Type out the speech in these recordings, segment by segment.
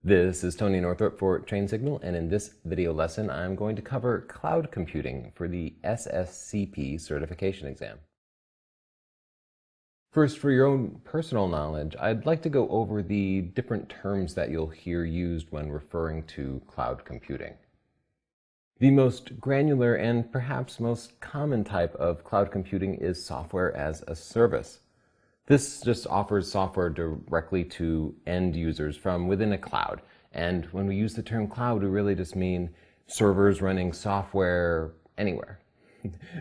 This is Tony Northrup for TrainSignal, and in this video lesson I'm going to cover cloud computing for the SSCP certification exam. First, for your own personal knowledge, I'd like to go over the different terms that you'll hear used when referring to cloud computing. The most granular and perhaps most common type of cloud computing is software as a service. This just offers software directly to end users from within a cloud. And when we use the term cloud, we really just mean servers running software anywhere.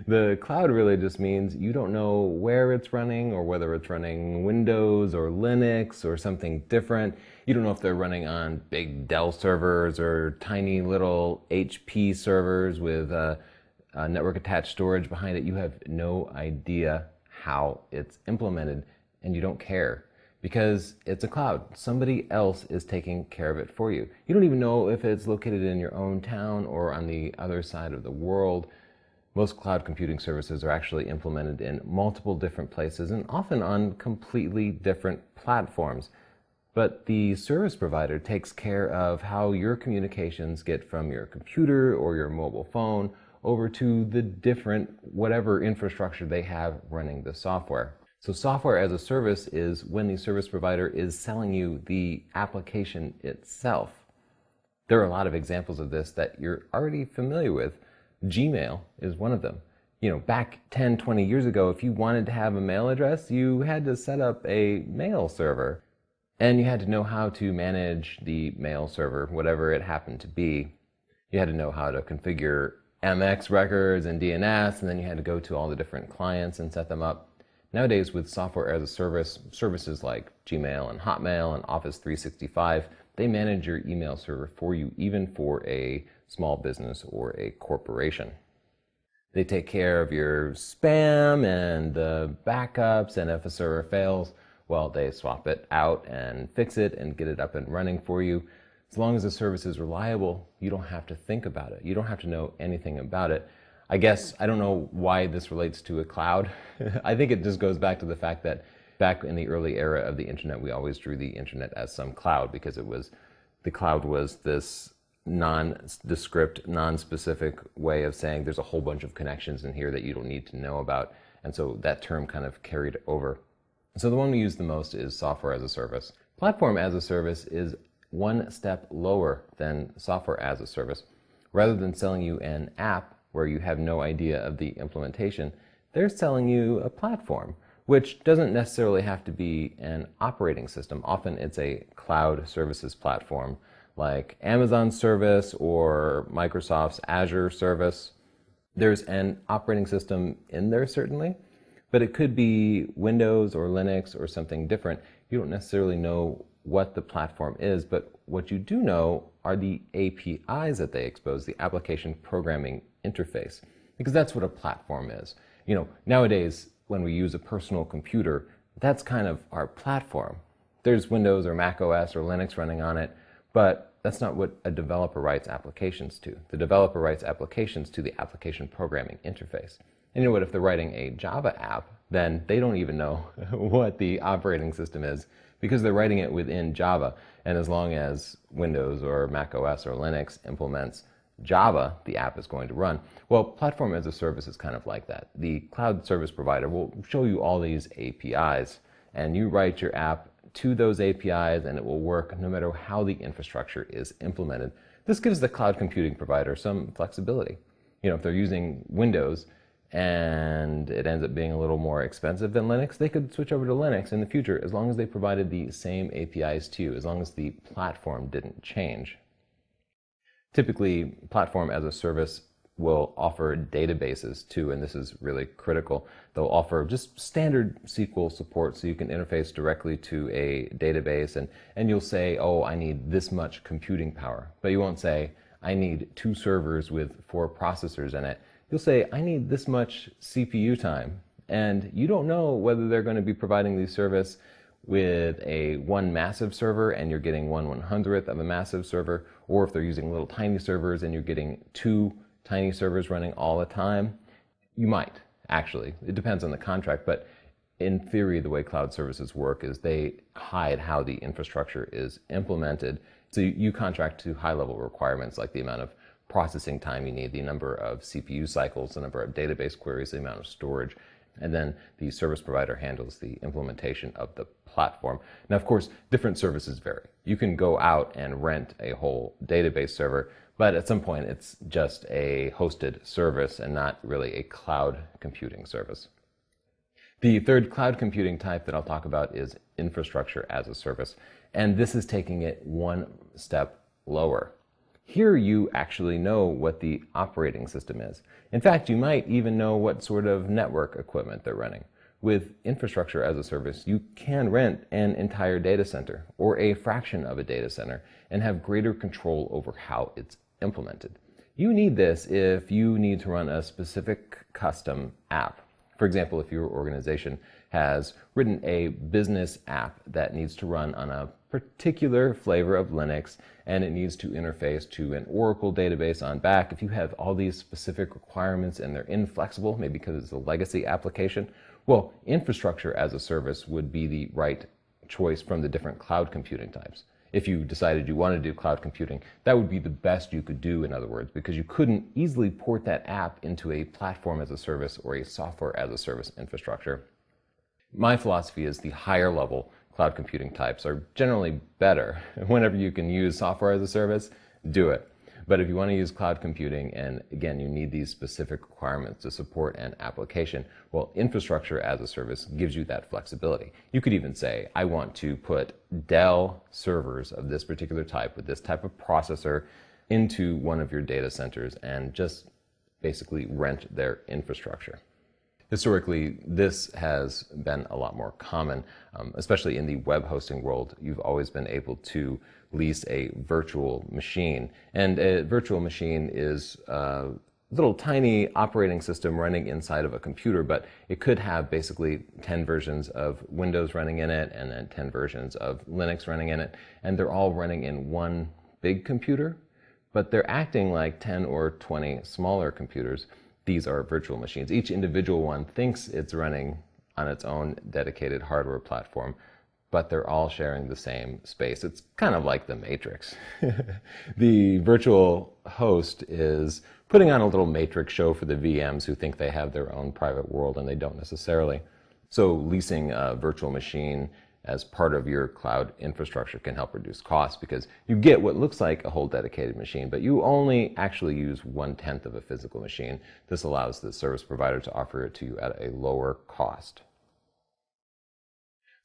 The cloud really just means you don't know where it's running or whether it's running Windows or Linux or something different. You don't know if they're running on big Dell servers or tiny little HP servers with network attached storage behind it. You have no idea how it's implemented. And you don't care because it's a cloud. Somebody else is taking care of it for you. You don't even know if it's located in your own town or on the other side of the world. Most cloud computing services are actually implemented in multiple different places and often on completely different platforms. But the service provider takes care of how your communications get from your computer or your mobile phone over to the different whatever infrastructure they have running the software. So software as a service is when the service provider is selling you the application itself. There are a lot of examples of this that you're already familiar with. Gmail is one of them. You know, back 10, 20 years ago, if you wanted to have a mail address, you had to set up a mail server. And you had to know how to manage the mail server, whatever it happened to be. You had to know how to configure MX records and DNS, and then you had to go to all the different clients and set them up. Nowadays, with software as a service, services like Gmail and Hotmail and Office 365, they manage your email server for you, even for a small business or a corporation. They take care of your spam and the backups, and if a server fails, well, they swap it out and fix it and get it up and running for you. As long as the service is reliable, you don't have to think about it. You don't have to know anything about it. I guess, I don't know why this relates to a cloud. I think it just goes back to the fact that back in the early era of the internet, we always drew the internet as some cloud because the cloud was this nondescript, non-specific way of saying there's a whole bunch of connections in here that you don't need to know about. And so that term kind of carried over. So the one we use the most is software as a service. Platform as a service is one step lower than software as a service. Rather than selling you an app where you have no idea of the implementation, they're selling you a platform, which doesn't necessarily have to be an operating system. Often it's a cloud services platform like Amazon's service or Microsoft's Azure service. There's an operating system in there certainly, but it could be Windows or Linux or something different. You don't necessarily know what the platform is, but what you do know are the APIs that they expose, the application programming interface, because that's what a platform is. You know, nowadays when we use a personal computer, that's kind of our platform. There's Windows or Mac OS or Linux running on it, but that's not what a developer writes applications to. The developer writes applications to the application programming interface. And you know what, if they're writing a Java app, then they don't even know what the operating system is because they're writing it within Java. And as long as Windows or Mac OS or Linux implements Java, the app is going to run. Well, platform as a service is kind of like that. The cloud service provider will show you all these APIs, and you write your app to those APIs, and it will work no matter how the infrastructure is implemented. This gives the cloud computing provider some flexibility. You know, if they're using Windows and it ends up being a little more expensive than Linux, they could switch over to Linux in the future as long as they provided the same APIs to you, as long as the platform didn't change. Typically, platform as a service will offer databases too, and this is really critical. They'll offer just standard SQL support so you can interface directly to a database, and you'll say, oh, I need this much computing power. But you won't say, I need 2 servers with 4 processors in it. You'll say, I need this much CPU time. And you don't know whether they're going to be providing the service with one massive server and you're getting 1/100th of a massive server, or if they're using little tiny servers and you're getting 2 tiny servers running all the time. You might, actually. It depends on the contract, but in theory, the way cloud services work is they hide how the infrastructure is implemented. So you contract to high-level requirements like the amount of processing time you need, the number of CPU cycles, the number of database queries, the amount of storage, and then the service provider handles the implementation of the platform. Now, of course, different services vary. You can go out and rent a whole database server, but at some point it's just a hosted service and not really a cloud computing service. The third cloud computing type that I'll talk about is infrastructure as a service, and this is taking it one step lower. Here you actually know what the operating system is. In fact, you might even know what sort of network equipment they're running. With infrastructure as a service, you can rent an entire data center or a fraction of a data center and have greater control over how it's implemented. You need this if you need to run a specific custom app. For example, if your organization has written a business app that needs to run on a particular flavor of Linux and it needs to interface to an Oracle database on back, if you have all these specific requirements and they're inflexible, maybe because it's a legacy application, well, infrastructure as a service would be the right choice from the different cloud computing types. If you decided you wanted to do cloud computing, that would be the best you could do, in other words, because you couldn't easily port that app into a platform as a service or a software as a service infrastructure. My philosophy is the higher level cloud computing types are generally better. Whenever you can use software as a service, do it. But if you want to use cloud computing, and again, you need these specific requirements to support an application, well, infrastructure as a service gives you that flexibility. You could even say, I want to put Dell servers of this particular type with this type of processor into one of your data centers and just basically rent their infrastructure. Historically, this has been a lot more common, especially in the web hosting world. You've always been able to lease a virtual machine. And a virtual machine is a little tiny operating system running inside of a computer, but it could have basically 10 versions of Windows running in it and then 10 versions of Linux running in it. And they're all running in one big computer, but they're acting like 10 or 20 smaller computers. These are virtual machines. Each individual one thinks it's running on its own dedicated hardware platform, but they're all sharing the same space. It's kind of like the Matrix. The virtual host is putting on a little Matrix show for the VMs who think they have their own private world, and they don't necessarily. So leasing a virtual machine as part of your cloud infrastructure can help reduce costs because you get what looks like a whole dedicated machine, but you only actually use 1/10 of a physical machine. This allows the service provider to offer it to you at a lower cost.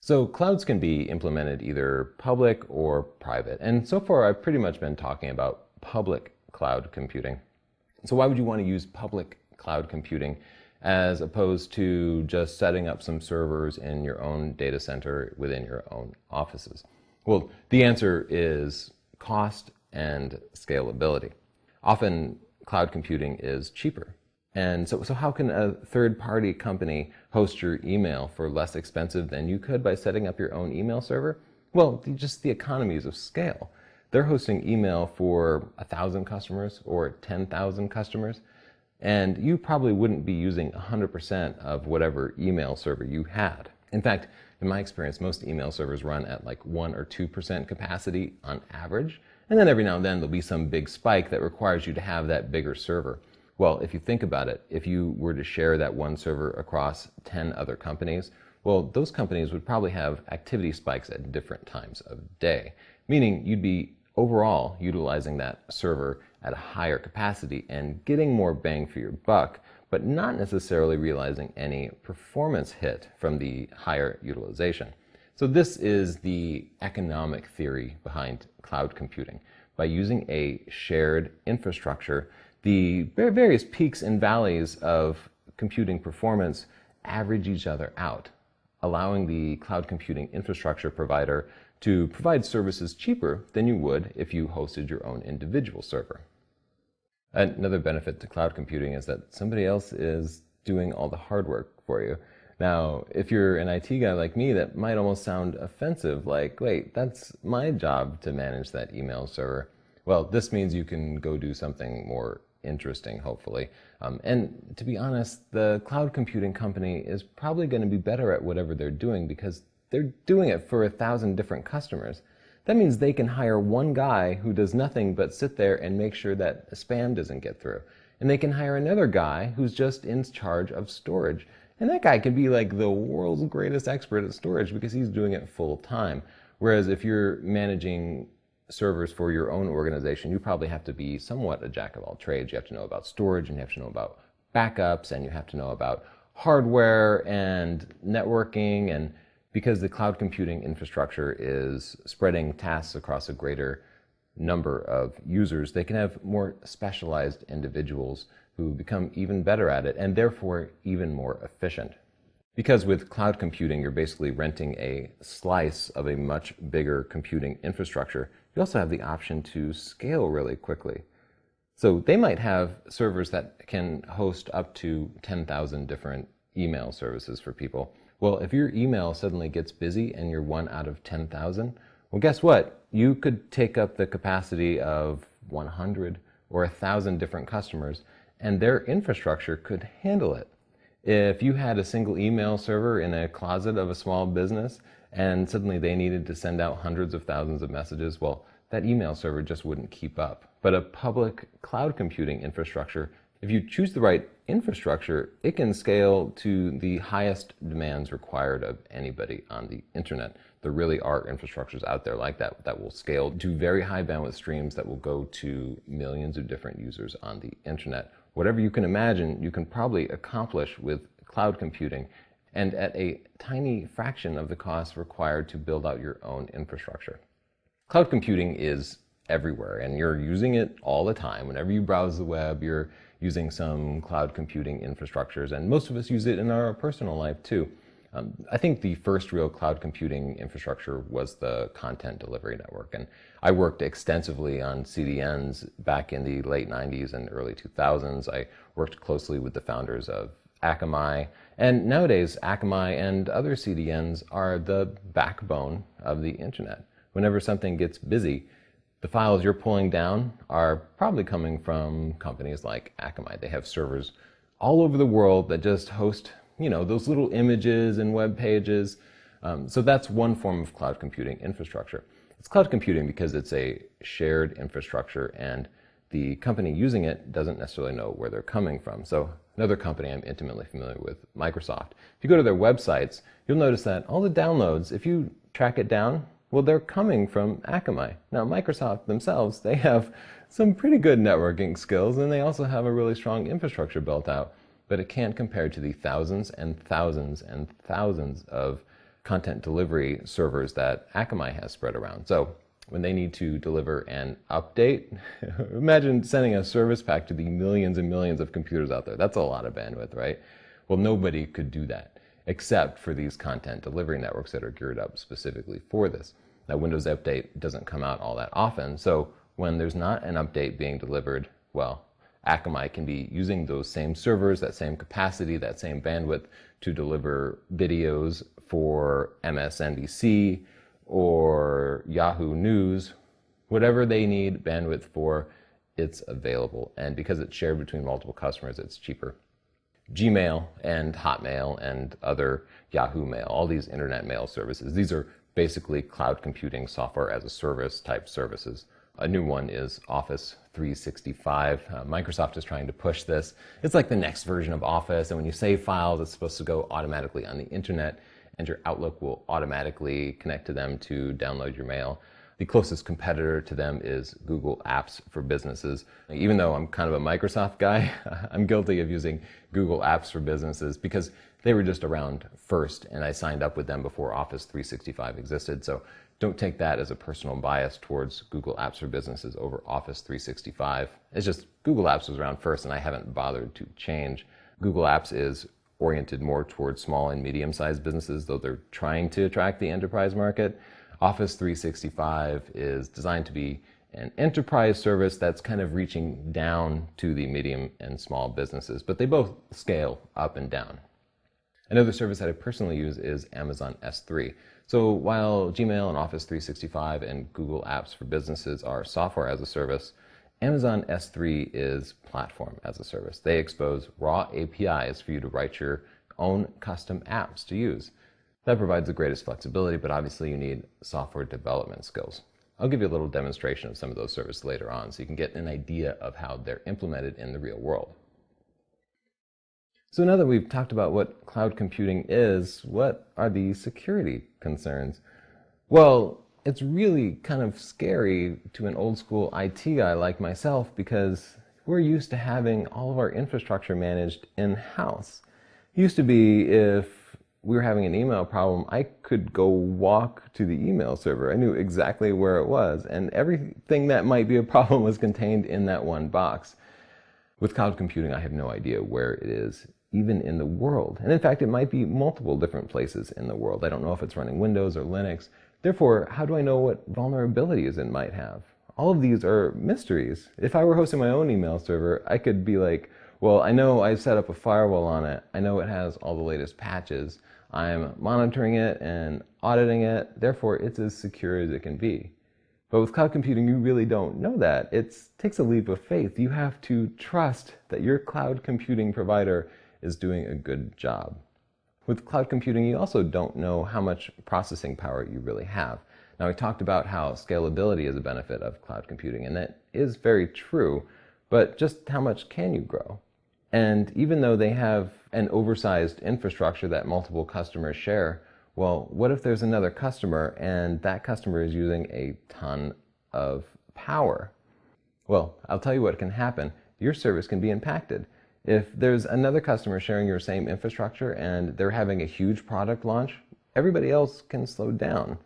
So clouds can be implemented either public or private, and so far I've pretty much been talking about public cloud computing. So why would you want to use public cloud computing as opposed to just setting up some servers in your own data center within your own offices? Well, the answer is cost and scalability. Often cloud computing is cheaper. And so how can a third-party company host your email for less expensive than you could by setting up your own email server? Well, just the economies of scale. They're hosting email for 1,000 customers or 10,000 customers, and you probably wouldn't be using 100% of whatever email server you had. In fact, in my experience, most email servers run at like 1 or 2% capacity on average, and then every now and then there'll be some big spike that requires you to have that bigger server. Well, if you think about it, if you were to share that one server across 10 other companies, well, those companies would probably have activity spikes at different times of day, meaning you'd be overall utilizing that server at a higher capacity and getting more bang for your buck, but not necessarily realizing any performance hit from the higher utilization. So this is the economic theory behind cloud computing. By using a shared infrastructure, the various peaks and valleys of computing performance average each other out, allowing the cloud computing infrastructure provider to provide services cheaper than you would if you hosted your own individual server. Another benefit to cloud computing is that somebody else is doing all the hard work for you. Now, if you're an IT guy like me, that might almost sound offensive, like, wait, that's my job to manage that email server. Well, this means you can go do something more interesting, hopefully. And to be honest, the cloud computing company is probably going to be better at whatever they're doing because they're doing it for 1,000 different customers. That means they can hire one guy who does nothing but sit there and make sure that spam doesn't get through. And they can hire another guy who's just in charge of storage. And that guy can be like the world's greatest expert at storage because he's doing it full time. Whereas if you're managing servers for your own organization, you probably have to be somewhat a jack of all trades. You have to know about storage, and you have to know about backups, and you have to know about hardware and networking. And because the cloud computing infrastructure is spreading tasks across a greater number of users, they can have more specialized individuals who become even better at it and therefore even more efficient. Because with cloud computing, you're basically renting a slice of a much bigger computing infrastructure, you also have the option to scale really quickly. So they might have servers that can host up to 10,000 different email services for people. Well, if your email suddenly gets busy and you're one out of 10,000, well, guess what? You could take up the capacity of 100 or 1,000 different customers, and their infrastructure could handle it. If you had a single email server in a closet of a small business and suddenly they needed to send out hundreds of thousands of messages, well, that email server just wouldn't keep up. But a public cloud computing infrastructure, if you choose the right infrastructure, it can scale to the highest demands required of anybody on the internet. There really are infrastructures out there like that that will scale to very high bandwidth streams that will go to millions of different users on the internet. Whatever you can imagine, you can probably accomplish with cloud computing and at a tiny fraction of the cost required to build out your own infrastructure. Cloud computing is everywhere, and you're using it all the time. Whenever you browse the web, you're using some cloud computing infrastructures, and most of us use it in our personal life too. I think the first real cloud computing infrastructure was the content delivery network, and I worked extensively on CDNs back in the late 90s and early 2000s. I worked closely with the founders of Akamai, and nowadays Akamai and other CDNs are the backbone of the internet. Whenever something gets busy, the files you're pulling down are probably coming from companies like Akamai. They have servers all over the world that just host, those little images and web pages. So that's one form of cloud computing infrastructure. It's cloud computing because it's a shared infrastructure and the company using it doesn't necessarily know where they're coming from. So another company I'm intimately familiar with, Microsoft. If you go to their websites, you'll notice that all the downloads, if you track it down, well, they're coming from Akamai. Now, Microsoft themselves, they have some pretty good networking skills, and they also have a really strong infrastructure built out, but it can't compare to the thousands and thousands and thousands of content delivery servers that Akamai has spread around. So when they need to deliver an update, imagine sending a service pack to the millions and millions of computers out there. That's a lot of bandwidth, right? Well, nobody could do that except for these content delivery networks that are geared up specifically for this. Now, Windows Update doesn't come out all that often, so when there's not an update being delivered, well, Akamai can be using those same servers, that same capacity, that same bandwidth to deliver videos for MSNBC or Yahoo News. Whatever they need bandwidth for, it's available. And because it's shared between multiple customers, it's cheaper. Gmail and Hotmail and other Yahoo Mail, all these internet mail services, these are basically cloud computing software as a service type services. A new one is Office 365. Microsoft is trying to push this. It's like the next version of Office, and when you save files, it's supposed to go automatically on the internet, and your Outlook will automatically connect to them to download your mail. The closest competitor to them is Google Apps for Businesses. Even though I'm kind of a Microsoft guy, I'm guilty of using Google Apps for Businesses because they were just around first, and I signed up with them before Office 365 existed. So don't take that as a personal bias towards Google Apps for Businesses over Office 365. It's just Google Apps was around first, and I haven't bothered to change. Google Apps is oriented more towards small and medium-sized businesses, though they're trying to attract the enterprise market. Office 365 is designed to be an enterprise service that's kind of reaching down to the medium and small businesses, but they both scale up and down. Another service that I personally use is Amazon S3. So while Gmail and Office 365 and Google Apps for Businesses are software as a service, Amazon S3 is platform as a service. They expose raw APIs for you to write your own custom apps to use. That provides the greatest flexibility, but obviously you need software development skills. I'll give you a little demonstration of some of those services later on so you can get an idea of how they're implemented in the real world. So now that we've talked about what cloud computing is, what are the security concerns? Well, it's really kind of scary to an old school IT guy like myself because we're used to having all of our infrastructure managed in-house. It used to be if we were having an email problem, I could go walk to the email server. I knew exactly where it was, and everything that might be a problem was contained in that one box. With cloud computing, I have no idea where it is, even in the world. And in fact, it might be multiple different places in the world. I don't know if it's running Windows or Linux. Therefore, how do I know what vulnerabilities it might have? All of these are mysteries. If I were hosting my own email server, I could be like, well, I know I've set up a firewall on it. I know it has all the latest patches. I'm monitoring it and auditing it. Therefore, it's as secure as it can be. But with cloud computing, you really don't know that. It takes a leap of faith. You have to trust that your cloud computing provider is doing a good job. With cloud computing, you also don't know how much processing power you really have. Now, we talked about how scalability is a benefit of cloud computing, and that is very true, but just how much can you grow? And even though they have an oversized infrastructure that multiple customers share, well, what if there's another customer and that customer is using a ton of power? Well, I'll tell you what can happen. Your service can be impacted. If there's another customer sharing your same infrastructure and they're having a huge product launch, everybody else can slow down.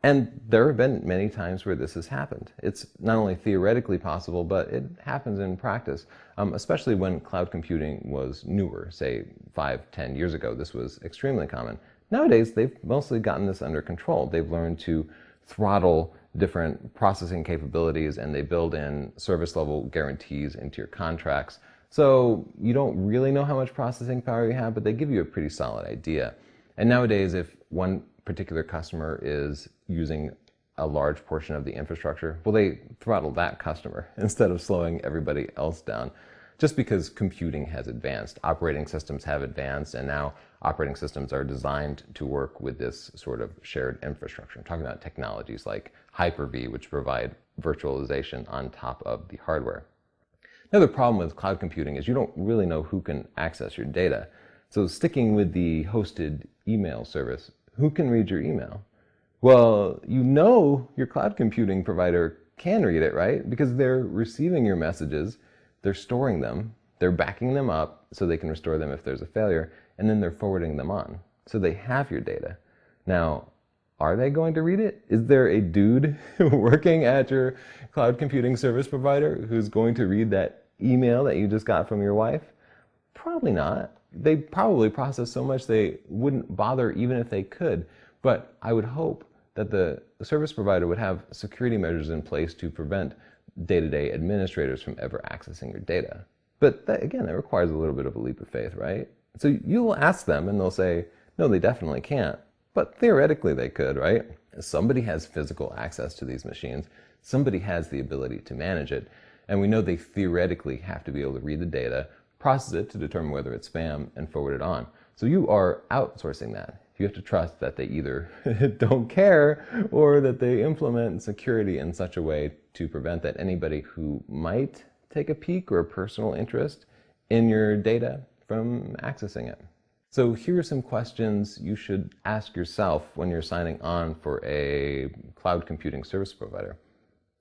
And there have been many times where this has happened. It's not only theoretically possible, but it happens in practice, especially when cloud computing was newer, say 5-10 years ago. This was extremely common. Nowadays, they've mostly gotten this under control. They've learned to throttle different processing capabilities, and they build in service level guarantees into your contracts. So you don't really know how much processing power you have, but they give you a pretty solid idea. And nowadays, if one particular customer is using a large portion of the infrastructure, well, they throttle that customer instead of slowing everybody else down. Just because computing has advanced, operating systems have advanced, and now operating systems are designed to work with this sort of shared infrastructure. I'm talking about technologies like Hyper-V, which provide virtualization on top of the hardware. Another problem with cloud computing is you don't really know who can access your data. So sticking with the hosted email service, who can read your email? Well, you know your cloud computing provider can read it, right? Because they're receiving your messages, they're storing them, they're backing them up so they can restore them if there's a failure, and then they're forwarding them on. So they have your data. Now, are they going to read it? Is there a dude working at your cloud computing service provider who's going to read that email that you just got from your wife? Probably not. They probably process so much they wouldn't bother even if they could. But I would hope that the service provider would have security measures in place to prevent day-to-day administrators from ever accessing your data. But that, again, that requires a little bit of a leap of faith, right? So you'll ask them and they'll say, no, they definitely can't. But theoretically they could, right? Somebody has physical access to these machines. Somebody has the ability to manage it. And we know they theoretically have to be able to read the data, process it to determine whether it's spam, and forward it on. So you are outsourcing that. You have to trust that they either don't care or that they implement security in such a way to prevent that anybody who might take a peek or a personal interest in your data from accessing it. So here are some questions you should ask yourself when you're signing on for a cloud computing service provider.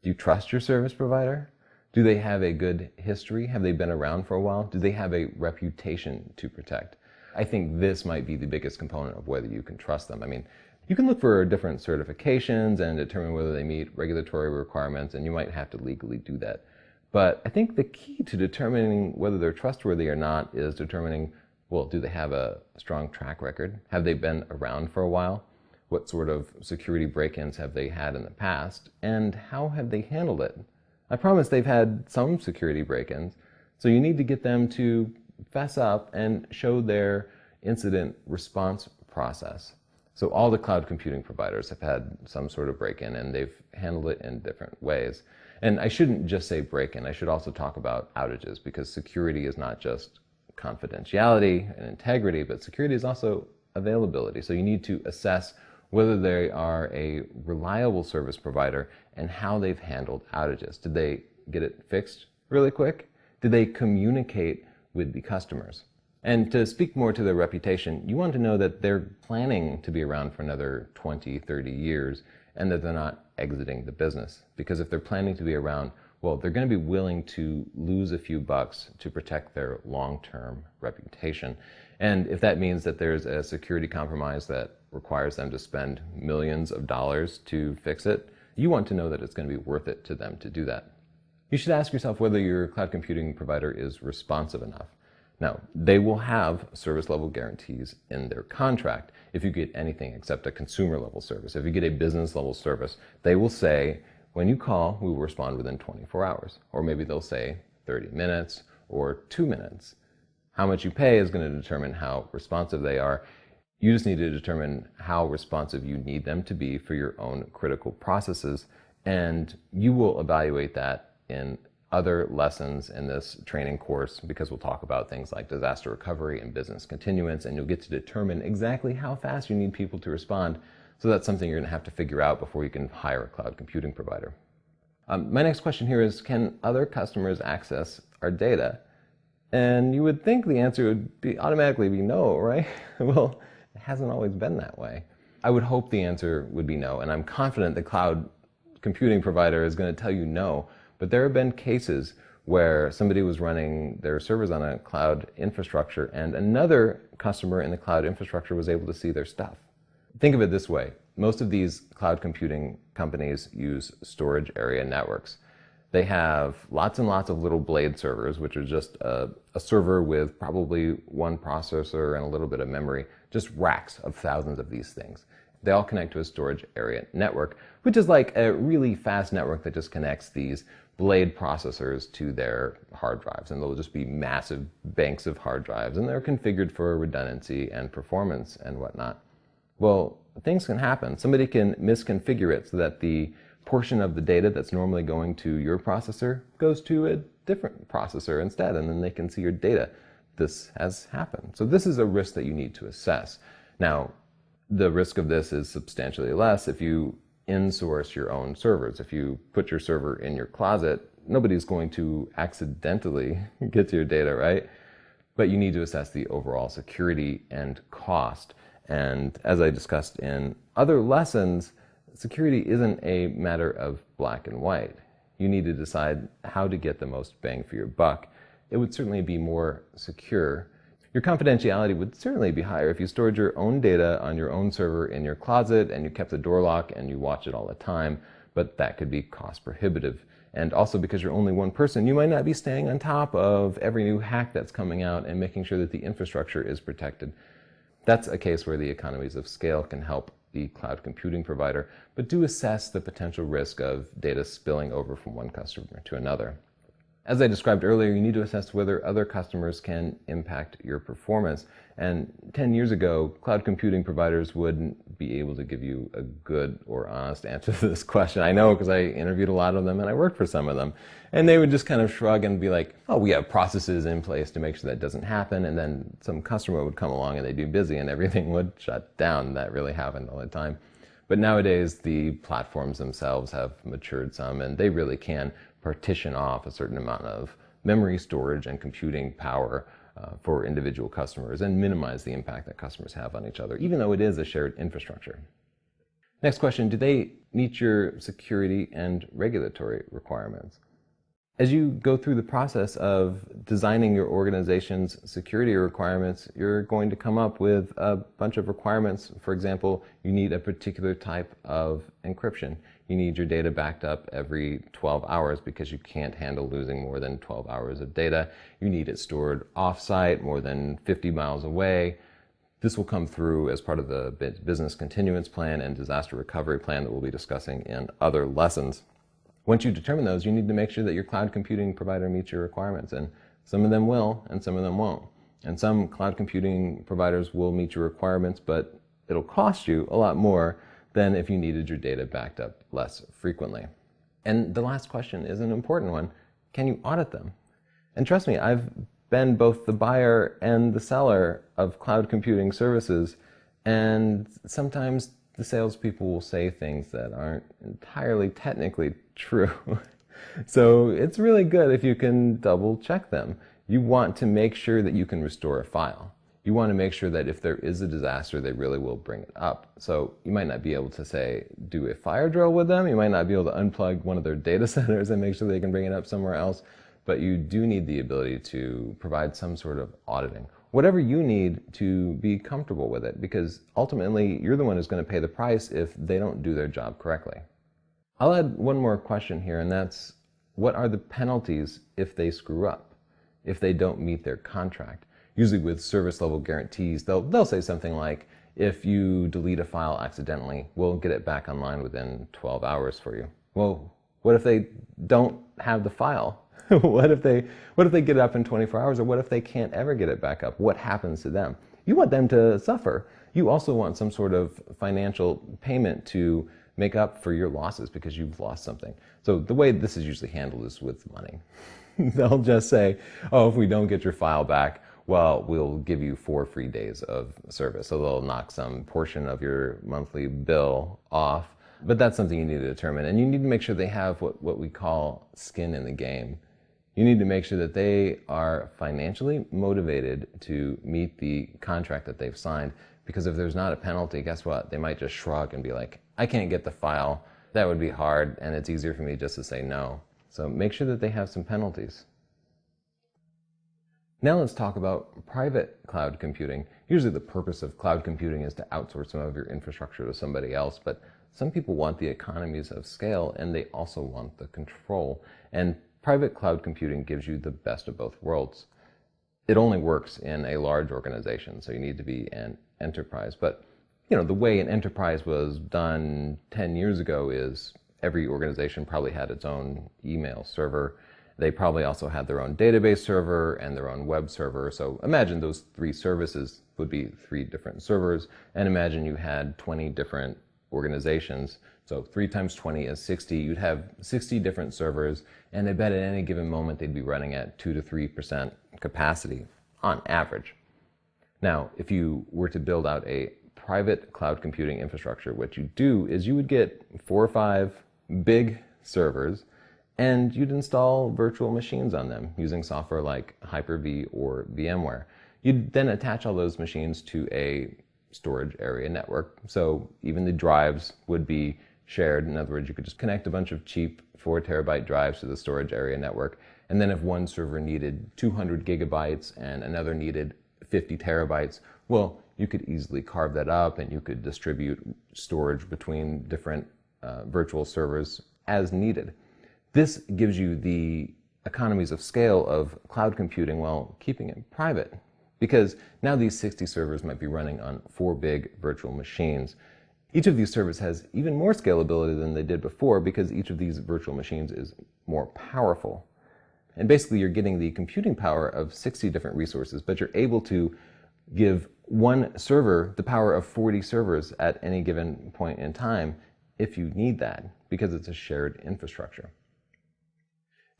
Do you trust your service provider? Do they have a good history? Have they been around for a while? Do they have a reputation to protect? I think this might be the biggest component of whether you can trust them. I mean, you can look for different certifications and determine whether they meet regulatory requirements, and you might have to legally do that. But I think the key to determining whether they're trustworthy or not is determining, well, do they have a strong track record? Have they been around for a while? What sort of security break-ins have they had in the past? And how have they handled it? I promise they've had some security break-ins, so you need to get them to fess up and show their incident response process. So all the cloud computing providers have had some sort of break-in, and they've handled it in different ways. And I shouldn't just say break-in, I should also talk about outages, because security is not just confidentiality and integrity, but security is also availability. So you need to assess whether they are a reliable service provider and how they've handled outages. Did they get it fixed really quick? Did they communicate with the customers? And to speak more to their reputation, you want to know that they're planning to be around for another 20, 30 years, and that they're not exiting the business. Because if they're planning to be around, well, they're going to be willing to lose a few bucks to protect their long-term reputation. And if that means that there's a security compromise that requires them to spend millions of dollars to fix it, you want to know that it's going to be worth it to them to do that. You should ask yourself whether your cloud computing provider is responsive enough. Now, they will have service level guarantees in their contract if you get anything except a consumer level service. If you get a business level service, they will say, when you call, we will respond within 24 hours. Or maybe they'll say 30 minutes or 2 minutes. How much you pay is going to determine how responsive they are. You just need to determine how responsive you need them to be for your own critical processes, and you will evaluate that in other lessons in this training course, because we'll talk about things like disaster recovery and business continuance, and you'll get to determine exactly how fast you need people to respond. So that's something you're going to have to figure out before you can hire a cloud computing provider. My next question here is, can other customers access our data? And you would think the answer would be automatically be no, right? Well, it hasn't always been that way. I would hope the answer would be no, and I'm confident the cloud computing provider is going to tell you no. But there have been cases where somebody was running their servers on a cloud infrastructure and another customer in the cloud infrastructure was able to see their stuff. Think of it this way. Most of these cloud computing companies use storage area networks. They have lots and lots of little blade servers, which are just a server with probably one processor and a little bit of memory, just racks of thousands of these things. They all connect to a storage area network, which is like a really fast network that just connects these blade processors to their hard drives, and they'll just be massive banks of hard drives, and they're configured for redundancy and performance and whatnot. Well, things can happen. Somebody can misconfigure it so that the portion of the data that's normally going to your processor goes to a different processor instead, and then they can see your data. This has happened. So this is a risk that you need to assess. Now, the risk of this is substantially less if you in-source your own servers. If you put your server in your closet, nobody's going to accidentally get to your data, right? But you need to assess the overall security and cost. And as I discussed in other lessons, security isn't a matter of black and white. You need to decide how to get the most bang for your buck. It would certainly be more secure. Your confidentiality would certainly be higher if you stored your own data on your own server in your closet and you kept the door locked and you watch it all the time, but that could be cost prohibitive. And also, because you're only one person, you might not be staying on top of every new hack that's coming out and making sure that the infrastructure is protected. That's a case where the economies of scale can help the cloud computing provider, but do assess the potential risk of data spilling over from one customer to another. As I described earlier, you need to assess whether other customers can impact your performance. And 10 years ago, cloud computing providers wouldn't be able to give you a good or honest answer to this question. I know, because I interviewed a lot of them and I worked for some of them. And they would just kind of shrug and be like, oh, we have processes in place to make sure that doesn't happen. And then some customer would come along and they'd be busy and everything would shut down. That really happened all the time. But nowadays, the platforms themselves have matured some, and they really can partition off a certain amount of memory storage and computing power for individual customers and minimize the impact that customers have on each other, even though it is a shared infrastructure. Next question, do they meet your security and regulatory requirements? As you go through the process of designing your organization's security requirements, you're going to come up with a bunch of requirements. For example, you need a particular type of encryption. You need your data backed up every 12 hours because you can't handle losing more than 12 hours of data. You need it stored off-site, more than 50 miles away. This will come through as part of the business continuance plan and disaster recovery plan that we'll be discussing in other lessons. Once you determine those, you need to make sure that your cloud computing provider meets your requirements, and some of them will and some of them won't. And some cloud computing providers will meet your requirements, but it'll cost you a lot more than if you needed your data backed up less frequently. And the last question is an important one. Can you audit them? And trust me, I've been both the buyer and the seller of cloud computing services, and sometimes the salespeople will say things that aren't entirely technically true. So it's really good if you can double check them. You want to make sure that you can restore a file. You want to make sure that if there is a disaster, they really will bring it up. So you might not be able to say, do a fire drill with them. You might not be able to unplug one of their data centers and make sure they can bring it up somewhere else. But you do need the ability to provide some sort of auditing. Whatever you need to be comfortable with it, because ultimately you're the one who's going to pay the price if they don't do their job correctly. I'll add one more question here, and that's, what are the penalties if they screw up, if they don't meet their contract? Usually with service level guarantees, they'll say something like, if you delete a file accidentally, we'll get it back online within 12 hours for you. Well, what if they don't have the file? What if they get it up in 24 hours, or what if they can't ever get it back up? What happens to them? You want them to suffer. You also want some sort of financial payment to make up for your losses because you've lost something. So the way this is usually handled is with money. They'll just say, oh, if we don't get your file back, well, we'll give you 4 free days of service. So they'll knock some portion of your monthly bill off. But that's something you need to determine. And you need to make sure they have what we call skin in the game. You need to make sure that they are financially motivated to meet the contract that they've signed, because if there's not a penalty, guess what? They might just shrug and be like, I can't get the file. That would be hard, and it's easier for me just to say no. So make sure that they have some penalties. Now let's talk about private cloud computing. Usually the purpose of cloud computing is to outsource some of your infrastructure to somebody else, but some people want the economies of scale, and they also want the control. And private cloud computing gives you the best of both worlds. It only works in a large organization, so you need to be an enterprise. But the way an enterprise was done 10 years ago is every organization probably had its own email server. They probably also had their own database server and their own web server. So imagine those 3 services would be 3 different servers, and imagine you had 20 different organizations. So 3 times 20 is 60. You'd have 60 different servers, and I bet at any given moment they'd be running at 2 to 3% capacity on average. Now, if you were to build out a private cloud computing infrastructure, what you do is you would get 4 or 5 big servers, and you'd install virtual machines on them using software like Hyper-V or VMware. You'd then attach all those machines to a storage area network. So even the drives would be shared. In other words, you could just connect a bunch of cheap 4 terabyte drives to the storage area network. And then if one server needed 200 gigabytes and another needed 50 terabytes, well, you could easily carve that up, and you could distribute storage between different virtual servers as needed. This gives you the economies of scale of cloud computing while keeping it private, because now these 60 servers might be running on 4 big virtual machines. Each of these servers has even more scalability than they did before, because each of these virtual machines is more powerful. And basically you're getting the computing power of 60 different resources, but you're able to give one server the power of 40 servers at any given point in time if you need that, because it's a shared infrastructure.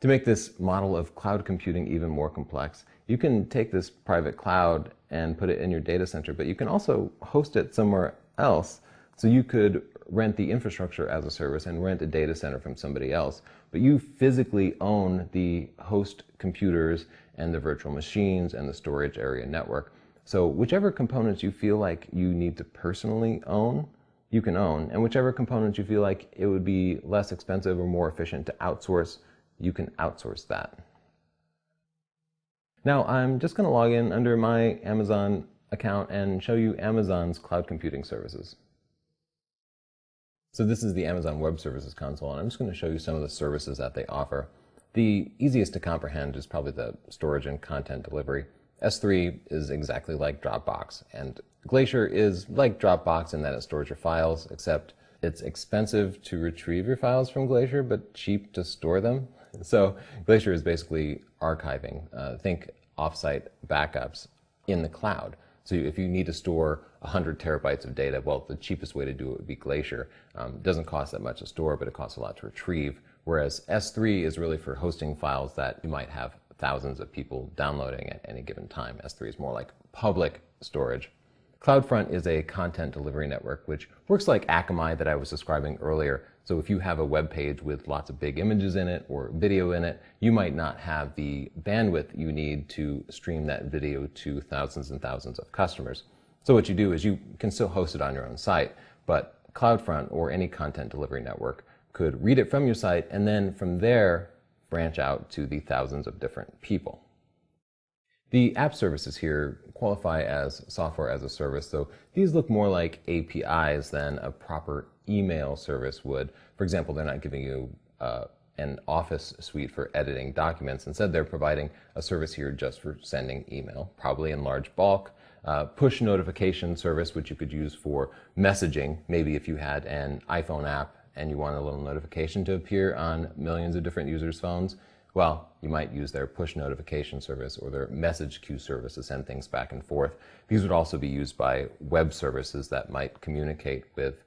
To make this model of cloud computing even more complex, you can take this private cloud and put it in your data center, but you can also host it somewhere else. So you could rent the infrastructure as a service and rent a data center from somebody else, but you physically own the host computers and the virtual machines and the storage area network. So whichever components you feel like you need to personally own, you can own, and whichever components you feel like it would be less expensive or more efficient to outsource, you can outsource that. Now I'm just going to log in under my Amazon account and show you Amazon's cloud computing services. So this is the Amazon Web Services console, and I'm just going to show you some of the services that they offer. The easiest to comprehend is probably the storage and content delivery. S3 is exactly like Dropbox, and Glacier is like Dropbox in that it stores your files, except it's expensive to retrieve your files from Glacier, but cheap to store them. So Glacier is basically archiving. Think offsite backups in the cloud. So if you need to store 100 terabytes of data, well, the cheapest way to do it would be Glacier. It doesn't cost that much to store, but it costs a lot to retrieve. Whereas S3 is really for hosting files that you might have thousands of people downloading at any given time. S3 is more like public storage. Cloudfront is a content delivery network, which works like Akamai that I was describing earlier. So if you have a web page with lots of big images in it or video in it, you might not have the bandwidth you need to stream that video to thousands and thousands of customers. So what you do is you can still host it on your own site, but Cloudfront or any content delivery network could read it from your site and then from there branch out to the thousands of different people. The app services here qualify as software as a service, so these look more like APIs than a proper email service would. For example, they're not giving you an Office suite for editing documents. Instead, they're providing a service here just for sending email, probably in large bulk. Push notification service, which you could use for messaging. Maybe if you had an iPhone app and you want a little notification to appear on millions of different users' phones, well, you might use their push notification service or their message queue service to send things back and forth. These would also be used by web services that might communicate with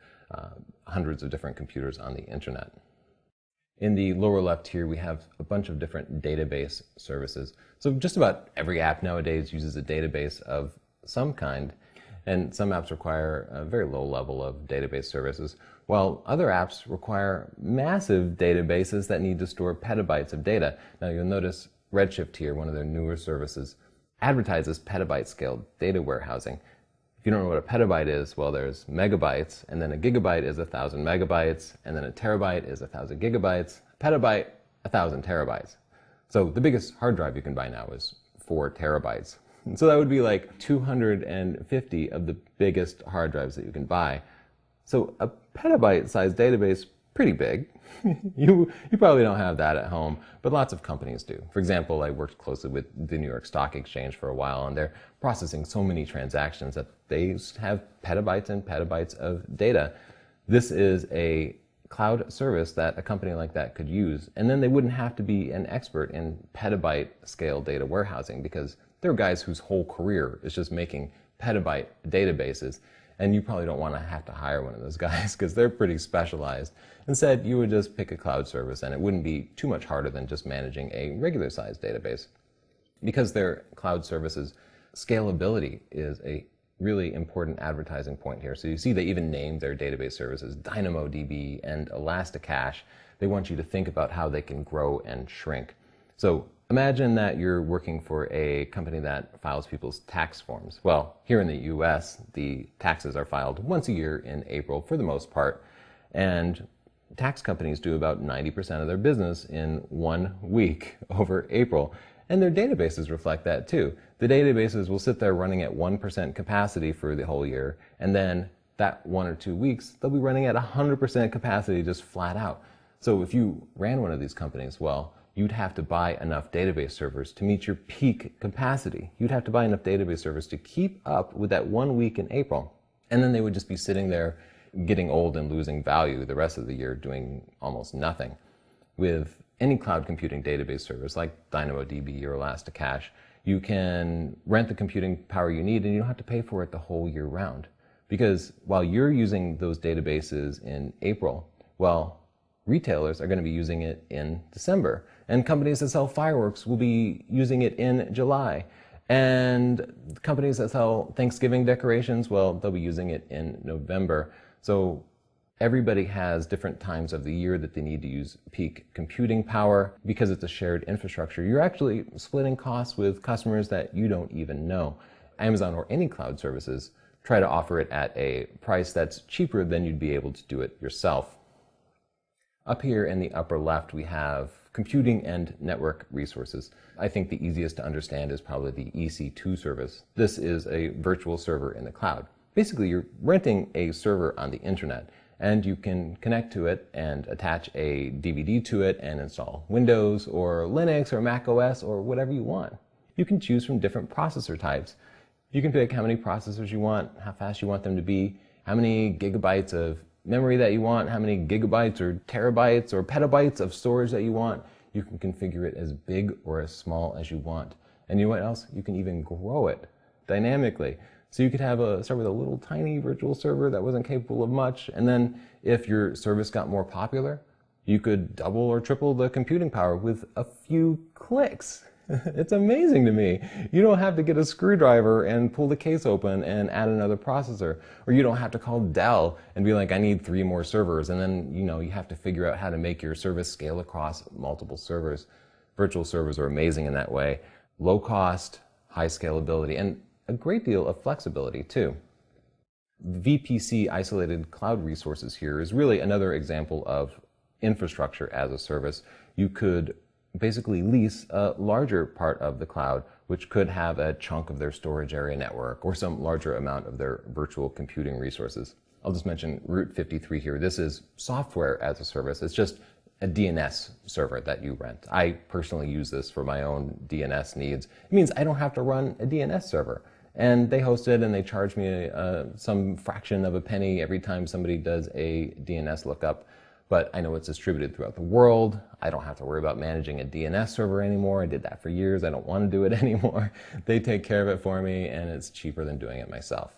hundreds of different computers on the internet. In the lower left here, we have a bunch of different database services. So just about every app nowadays uses a database of some kind, and some apps require a very low level of database services, while other apps require massive databases that need to store petabytes of data. Now you'll notice Redshift here, one of their newer services, advertises petabyte scale data warehousing. If you don't know what a petabyte is, well, there's megabytes, and then a gigabyte is 1,000 megabytes, and then a terabyte is 1,000 gigabytes, a petabyte, 1,000 terabytes. So the biggest hard drive you can buy now is 4 terabytes. And so that would be like 250 of the biggest hard drives that you can buy. So a petabyte-sized database, pretty big. You probably don't have that at home, but lots of companies do. For example, I worked closely with the New York Stock Exchange for a while, and they're processing so many transactions that they have petabytes and petabytes of data. This is a cloud service that a company like that could use, and then they wouldn't have to be an expert in petabyte scale data warehousing, because there are guys whose whole career is just making petabyte databases, and you probably don't want to have to hire one of those guys because they're pretty specialized. Instead, you would just pick a cloud service, and it wouldn't be too much harder than just managing a regular sized database. Because they're cloud services, scalability is a really important advertising point here. So you see they even named their database services DynamoDB and Elasticache. They want you to think about how they can grow and shrink. So imagine that you're working for a company that files people's tax forms. Well, here in the US, the taxes are filed once a year in April for the most part, and tax companies do about 90% of their business in 1 week over April. And their databases reflect that too. The databases will sit there running at 1% capacity for the whole year, and then that 1 or 2 weeks, they'll be running at 100% capacity just flat out. So if you ran one of these companies, well, you'd have to buy enough database servers to meet your peak capacity. You'd have to buy enough database servers to keep up with that 1 week in April. And then they would just be sitting there getting old and losing value the rest of the year doing almost nothing. With any cloud computing database service like DynamoDB or Elasticache, you can rent the computing power you need and you don't have to pay for it the whole year round. Because while you're using those databases in April, well, retailers are going to be using it in December. And companies that sell fireworks will be using it in July. And companies that sell Thanksgiving decorations, well, they'll be using it in November. So everybody has different times of the year that they need to use peak computing power. Because it's a shared infrastructure, you're actually splitting costs with customers that you don't even know. Amazon or any cloud services try to offer it at a price that's cheaper than you'd be able to do it yourself. Up here in the upper left, we have computing and network resources. I think the easiest to understand is probably the EC2 service. This is a virtual server in the cloud. Basically, you're renting a server on the internet, and you can connect to it and attach a DVD to it and install Windows or Linux or Mac OS or whatever you want. You can choose from different processor types. You can pick how many processors you want, how fast you want them to be, how many gigabytes of memory that you want, how many gigabytes or terabytes or petabytes of storage that you want. You can configure it as big or as small as you want. And you know what else? You can even grow it dynamically. So you could start with a little tiny virtual server that wasn't capable of much, and then if your service got more popular, you could double or triple the computing power with a few clicks. It's amazing to me. You don't have to get a screwdriver and pull the case open and add another processor. Or you don't have to call Dell and be like, I need 3 more servers. And then, you have to figure out how to make your service scale across multiple servers. Virtual servers are amazing in that way. Low cost, high scalability, and a great deal of flexibility too. VPC isolated cloud resources here is really another example of infrastructure as a service. You could basically lease a larger part of the cloud, which could have a chunk of their storage area network or some larger amount of their virtual computing resources. I'll just mention Route 53 here. This is software as a service. It's just a DNS server that you rent. I personally use this for my own DNS needs. It means I don't have to run a DNS server. And they host it and they charge me some fraction of a penny every time somebody does a DNS lookup. But I know it's distributed throughout the world. I don't have to worry about managing a DNS server anymore. I did that for years. I don't want to do it anymore. They take care of it for me, and it's cheaper than doing it myself.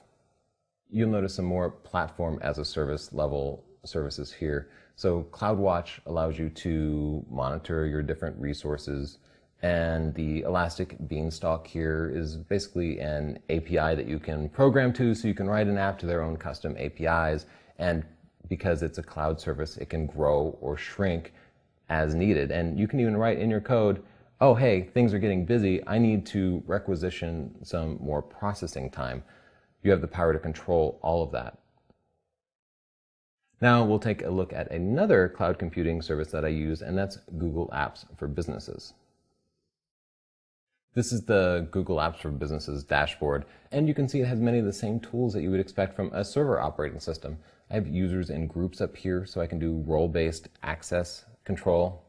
You'll notice some more platform as a service level services here. So Cloudwatch allows you to monitor your different resources, and the Elastic Beanstalk here is basically an API that you can program to, so you can write an app to their own custom APIs, and because it's a cloud service, it can grow or shrink as needed. And you can even write in your code, oh, hey, things are getting busy. I need to requisition some more processing time. You have the power to control all of that. Now we'll take a look at another cloud computing service that I use, and that's Google Apps for Businesses. This is the Google Apps for Businesses dashboard, and you can see it has many of the same tools that you would expect from a server operating system. I have users in groups up here, so I can do role-based access control.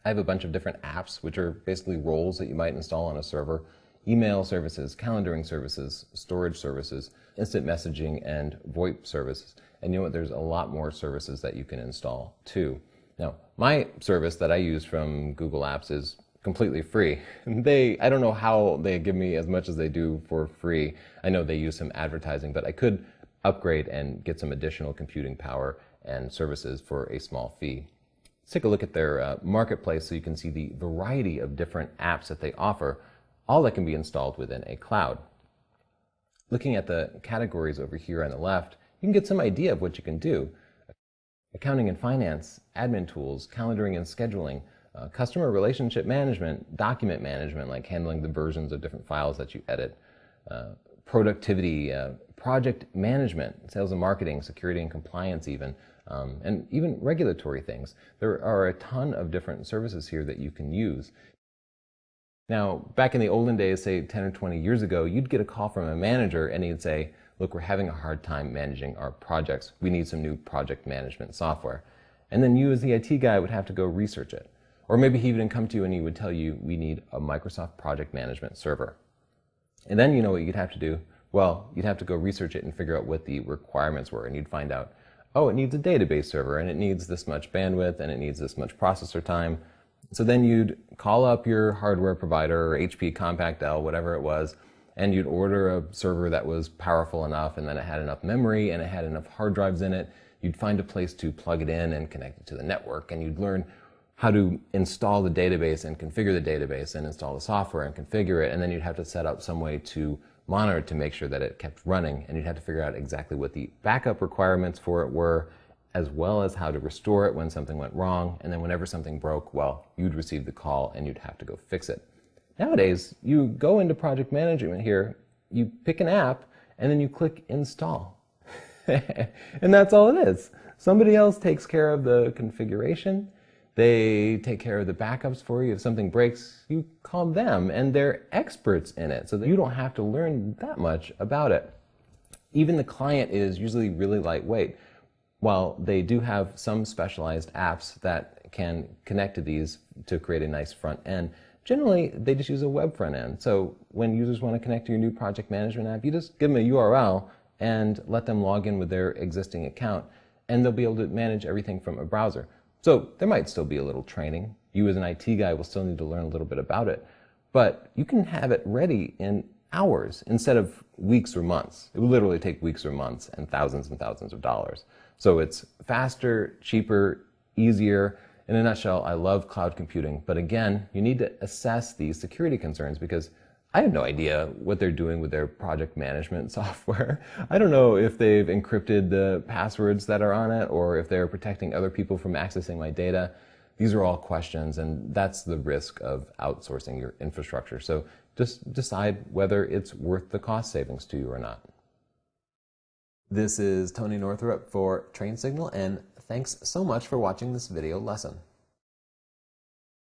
I have a bunch of different apps, which are basically roles that you might install on a server. Email services, calendaring services, storage services, instant messaging, and VoIP services. And you know what? There's a lot more services that you can install too. Now, my service that I use from Google Apps is completely free. I don't know how they give me as much as they do for free. I know they use some advertising, but I could upgrade and get some additional computing power and services for a small fee. Let's take a look at their marketplace so you can see the variety of different apps that they offer, all that can be installed within a cloud. Looking at the categories over here on the left, you can get some idea of what you can do. Accounting and finance, admin tools, calendaring and scheduling, customer relationship management, document management, like handling the versions of different files that you edit, productivity, project management, sales and marketing, security and compliance even, and even regulatory things. There are a ton of different services here that you can use. Now, back in the olden days, say 10 or 20 years ago, you'd get a call from a manager and he'd say, look, we're having a hard time managing our projects. We need some new project management software. And then you as the IT guy would have to go research it. Or maybe he would come to you and he would tell you, we need a Microsoft project management server. And then you know what you'd have to do? Well, you'd have to go research it and figure out what the requirements were. And you'd find out, oh, it needs a database server, and it needs this much bandwidth, and it needs this much processor time. So then you'd call up your hardware provider, or HP, Compaq, Dell, whatever it was, and you'd order a server that was powerful enough, and then it had enough memory, and it had enough hard drives in it. You'd find a place to plug it in and connect it to the network, and you'd learn how to install the database and configure the database and install the software and configure it, and then you'd have to set up some way to monitor to make sure that it kept running, and you'd have to figure out exactly what the backup requirements for it were, as well as how to restore it when something went wrong, and then whenever something broke, well, you'd receive the call and you'd have to go fix it. Nowadays, you go into project management here, you pick an app, and then you click install. And that's all it is. Somebody else takes care of the configuration. They take care of the backups for you. If something breaks, you call them, and they're experts in it, so that you don't have to learn that much about it. Even the client is usually really lightweight. While they do have some specialized apps that can connect to these to create a nice front end, generally they just use a web front end. So when users want to connect to your new project management app, you just give them a URL and let them log in with their existing account, and they'll be able to manage everything from a browser. So there might still be a little training. You as an IT guy will still need to learn a little bit about it, but you can have it ready in hours instead of weeks or months. It would literally take weeks or months and thousands of dollars. So it's faster, cheaper, easier. In a nutshell, I love cloud computing, but again, you need to assess these security concerns because I have no idea what they're doing with their project management software. I don't know if they've encrypted the passwords that are on it or if they're protecting other people from accessing my data. These are all questions, and that's the risk of outsourcing your infrastructure. So just decide whether it's worth the cost savings to you or not. This is Tony Northrup for Train Signal, and thanks so much for watching this video lesson.